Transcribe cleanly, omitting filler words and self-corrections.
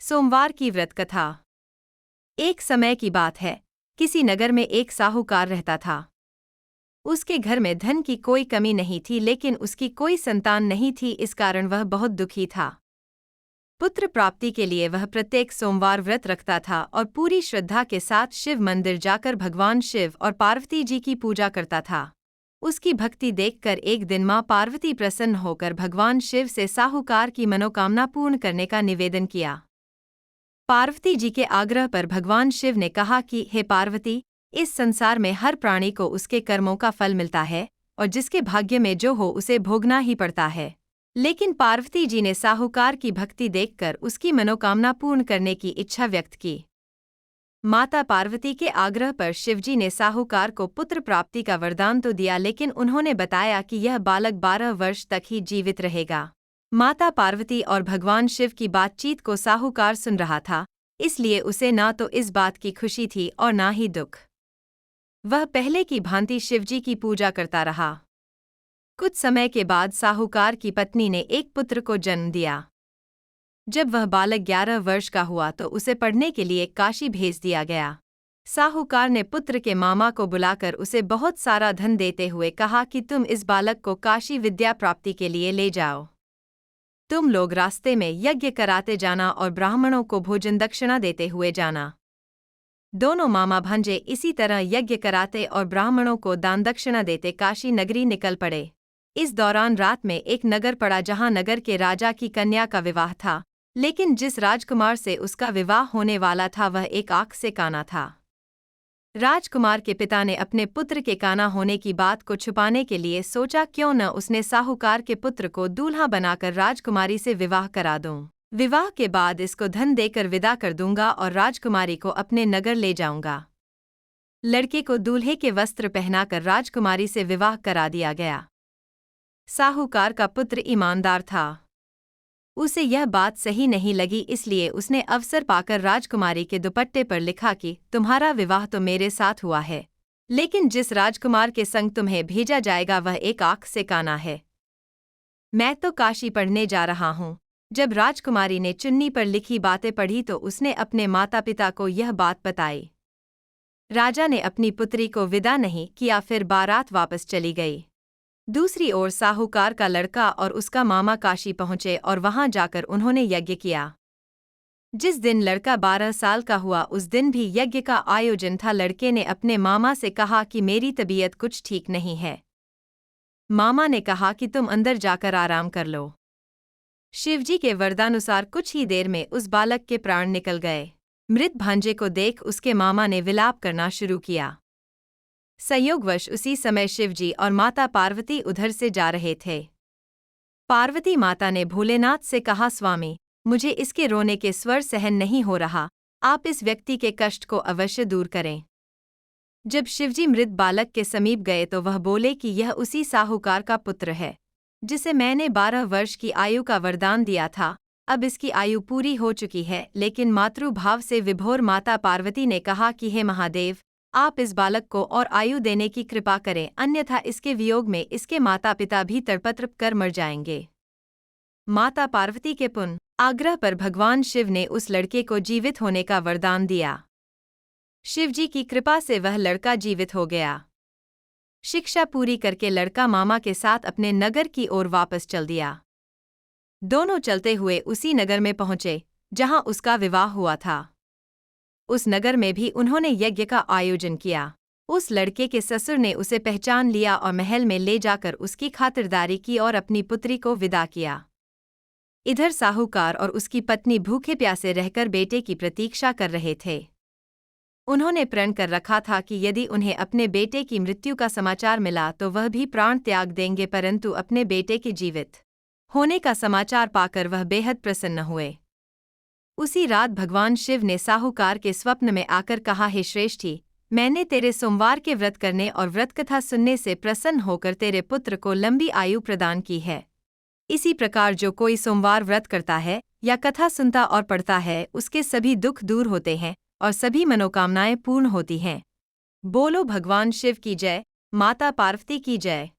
सोमवार की व्रत कथा। एक समय की बात है, किसी नगर में एक साहूकार रहता था। उसके घर में धन की कोई कमी नहीं थी, लेकिन उसकी कोई संतान नहीं थी। इस कारण वह बहुत दुखी था। पुत्र प्राप्ति के लिए वह प्रत्येक सोमवार व्रत रखता था और पूरी श्रद्धा के साथ शिव मंदिर जाकर भगवान शिव और पार्वती जी की पूजा करता था। उसकी भक्ति देखकर एक दिन मां पार्वती प्रसन्न होकर भगवान शिव से साहूकार की मनोकामना पूर्ण करने का निवेदन किया। पार्वती जी के आग्रह पर भगवान शिव ने कहा कि हे पार्वती, इस संसार में हर प्राणी को उसके कर्मों का फल मिलता है और जिसके भाग्य में जो हो उसे भोगना ही पड़ता है। लेकिन पार्वती जी ने साहूकार की भक्ति देखकर उसकी मनोकामना पूर्ण करने की इच्छा व्यक्त की। माता पार्वती के आग्रह पर शिवजी ने साहूकार को पुत्र प्राप्ति का वरदान तो दिया, लेकिन उन्होंने बताया कि यह बालक 12 वर्ष तक ही जीवित रहेगा। माता पार्वती और भगवान शिव की बातचीत को साहूकार सुन रहा था, इसलिए उसे ना तो इस बात की खुशी थी और ना ही दुख। वह पहले की भांति शिवजी की पूजा करता रहा। कुछ समय के बाद साहूकार की पत्नी ने एक पुत्र को जन्म दिया। जब वह बालक 11 वर्ष का हुआ तो उसे पढ़ने के लिए काशी भेज दिया गया। साहूकार ने पुत्र के मामा को बुलाकर उसे बहुत सारा धन देते हुए कहा कि तुम इस बालक को काशी विद्या प्राप्ति के लिए ले जाओ। तुम लोग रास्ते में यज्ञ कराते जाना और ब्राह्मणों को भोजन दक्षिणा देते हुए जाना। दोनों मामा भांजे इसी तरह यज्ञ कराते और ब्राह्मणों को दान दक्षिणा देते काशी नगरी निकल पड़े। इस दौरान रात में एक नगर पड़ा जहां नगर के राजा की कन्या का विवाह था, लेकिन जिस राजकुमार से उसका विवाह होने वाला था वह एक आंख से काना था। राजकुमार के पिता ने अपने पुत्र के काना होने की बात को छुपाने के लिए सोचा क्यों न उसने साहूकार के पुत्र को दूल्हा बनाकर राजकुमारी से विवाह करा दूं। विवाह के बाद इसको धन देकर विदा कर दूंगा और राजकुमारी को अपने नगर ले जाऊंगा। लड़के को दूल्हे के वस्त्र पहनाकर राजकुमारी से विवाह करा दिया गया। साहूकार का पुत्र ईमानदार था। उसे यह बात सही नहीं लगी, इसलिए उसने अवसर पाकर राजकुमारी के दुपट्टे पर लिखा कि तुम्हारा विवाह तो मेरे साथ हुआ है, लेकिन जिस राजकुमार के संग तुम्हें भेजा जाएगा वह एक आंख से काना है। मैं तो काशी पढ़ने जा रहा हूँ। जब राजकुमारी ने चुन्नी पर लिखी बातें पढ़ी तो उसने अपने माता पिता को यह बात बताई। राजा ने अपनी पुत्री को विदा नहीं किया, फिर बारात वापस चली गई। दूसरी ओर साहूकार का लड़का और उसका मामा काशी पहुंचे और वहां जाकर उन्होंने यज्ञ किया। जिस दिन लड़का 12 साल का हुआ उस दिन भी यज्ञ का आयोजन था। लड़के ने अपने मामा से कहा कि मेरी तबीयत कुछ ठीक नहीं है। मामा ने कहा कि तुम अंदर जाकर आराम कर लो। शिवजी के वरदानुसार कुछ ही देर में उस बालक के प्राण निकल गए। मृत भांजे को देख उसके मामा ने विलाप करना शुरू किया। संयोगवश उसी समय शिवजी और माता पार्वती उधर से जा रहे थे। पार्वती माता ने भोलेनाथ से कहा, स्वामी, मुझे इसके रोने के स्वर सहन नहीं हो रहा, आप इस व्यक्ति के कष्ट को अवश्य दूर करें। जब शिवजी मृत बालक के समीप गए तो वह बोले कि यह उसी साहूकार का पुत्र है जिसे मैंने 12 वर्ष की आयु का वरदान दिया था। अब इसकी आयु पूरी हो चुकी है। लेकिन मातृभाव से विभोर माता पार्वती ने कहा कि हे महादेव, आप इस बालक को और आयु देने की कृपा करें, अन्यथा इसके वियोग में इसके माता पिता भी तड़प कर मर जाएंगे। माता पार्वती के पुनः आग्रह पर भगवान शिव ने उस लड़के को जीवित होने का वरदान दिया। शिवजी की कृपा से वह लड़का जीवित हो गया। शिक्षा पूरी करके लड़का मामा के साथ अपने नगर की ओर वापस चल दिया। दोनों चलते हुए उसी नगर में पहुंचे जहां उसका विवाह हुआ था। उस नगर में भी उन्होंने यज्ञ का आयोजन किया। उस लड़के के ससुर ने उसे पहचान लिया और महल में ले जाकर उसकी खातिरदारी की और अपनी पुत्री को विदा किया। इधर साहूकार और उसकी पत्नी भूखे प्यासे रहकर बेटे की प्रतीक्षा कर रहे थे। उन्होंने प्रण कर रखा था कि यदि उन्हें अपने बेटे की मृत्यु का समाचार मिला तो वह भी प्राण त्याग देंगे, परंतु अपने बेटे के जीवित होने का समाचार पाकर वह बेहद प्रसन्न हुए। उसी रात भगवान शिव ने साहूकार के स्वप्न में आकर कहा, हे श्रेष्ठी, मैंने तेरे सोमवार के व्रत करने और व्रतकथा सुनने से प्रसन्न होकर तेरे पुत्र को लंबी आयु प्रदान की है। इसी प्रकार जो कोई सोमवार व्रत करता है या कथा सुनता और पढ़ता है उसके सभी दुख दूर होते हैं और सभी मनोकामनाएं पूर्ण होती हैं। बोलो भगवान शिव की जय, माता पार्वती की जय।